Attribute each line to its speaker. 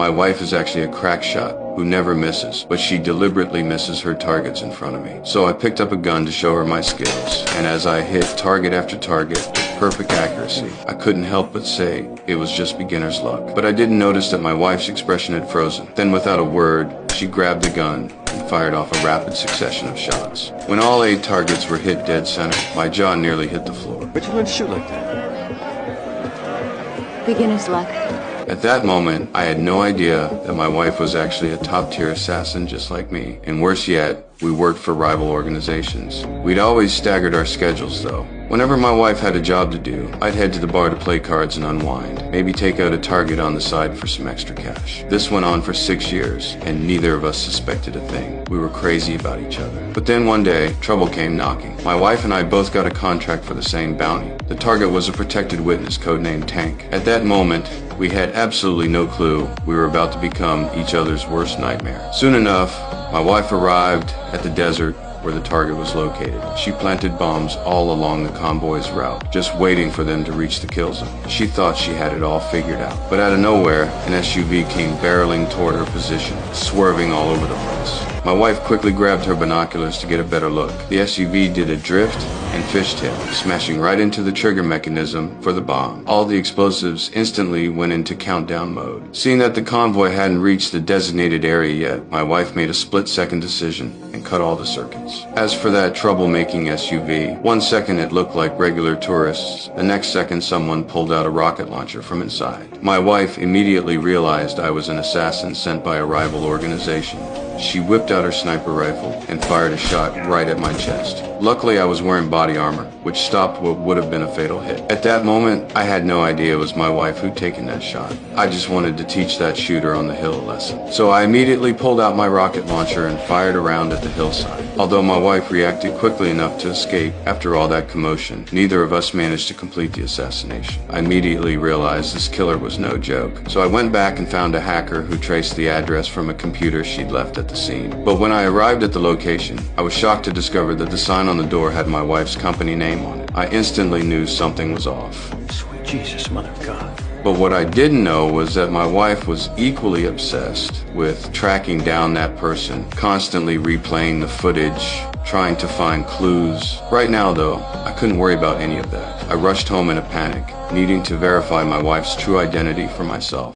Speaker 1: My wife is actually a crack shot who never misses, but she deliberately misses her targets in front of me. So I picked up a gun to show her my skills, and as I hit target after target with perfect accuracy, I couldn't help but say it was just beginner's luck. But I didn't notice that my wife's expression had frozen. Then without a word, she grabbed the gun and fired off a rapid succession of shots. When all 8 targets were hit dead center, my jaw nearly hit the floor.
Speaker 2: Where'd you learn to shoot like that?
Speaker 3: Beginner's luck.
Speaker 1: At that moment, I had no idea that my wife was actually a top-tier assassin just like me. And worse yet, we worked for rival organizations. We'd always staggered our schedules, though. Whenever my wife had a job to do, I'd head to the bar to play cards and unwind, maybe take out a target on the side for some extra cash. This went on for 6 years, and neither of us suspected a thing. We were crazy about each other. But then one day, trouble came knocking. My wife and I both got a contract for the same bounty. The target was a protected witness codenamed Tank. At that moment, we had absolutely no clue we were about to become each other's worst nightmare. Soon enough, my wife arrived at the desert where the target was located. She planted bombs all along the convoy's route, just waiting for them to reach the kill zone. She thought she had it all figured out. But out of nowhere, an SUV came barreling toward her position, swerving all over the place. My wife quickly grabbed her binoculars to get a better look. The SUV did a drift and fishtail, smashing right into the trigger mechanism for the bomb. All the explosives instantly went into countdown mode. Seeing that the convoy hadn't reached the designated area yet, my wife made a split-second decision and cut all the circuits. As for that troublemaking SUV, 1 second it looked like regular tourists, the next second someone pulled out a rocket launcher from inside. My wife immediately realized I was an assassin sent by a rival organization. She whipped out her sniper rifle and fired a shot right at my chest. Luckily, I was wearing body armor, which stopped what would have been a fatal hit. At that moment, I had no idea it was my wife who'd taken that shot. I just wanted to teach that shooter on the hill a lesson. So I immediately pulled out my rocket launcher and fired around at the hillside. Although my wife reacted quickly enough to escape after all that commotion, neither of us managed to complete the assassination. I immediately realized this killer was no joke. So I went back and found a hacker who traced the address from a computer she'd left at the scene. But when I arrived at the location, I was shocked to discover that the sign on the door had my wife's company name on it. I instantly knew something was off.
Speaker 2: Sweet Jesus, mother of God.
Speaker 1: But what I didn't know was that my wife was equally obsessed with tracking down that person, constantly replaying the footage, trying to find clues. Right now, though, I couldn't worry about any of that. I rushed home in a panic, needing to verify my wife's true identity for myself.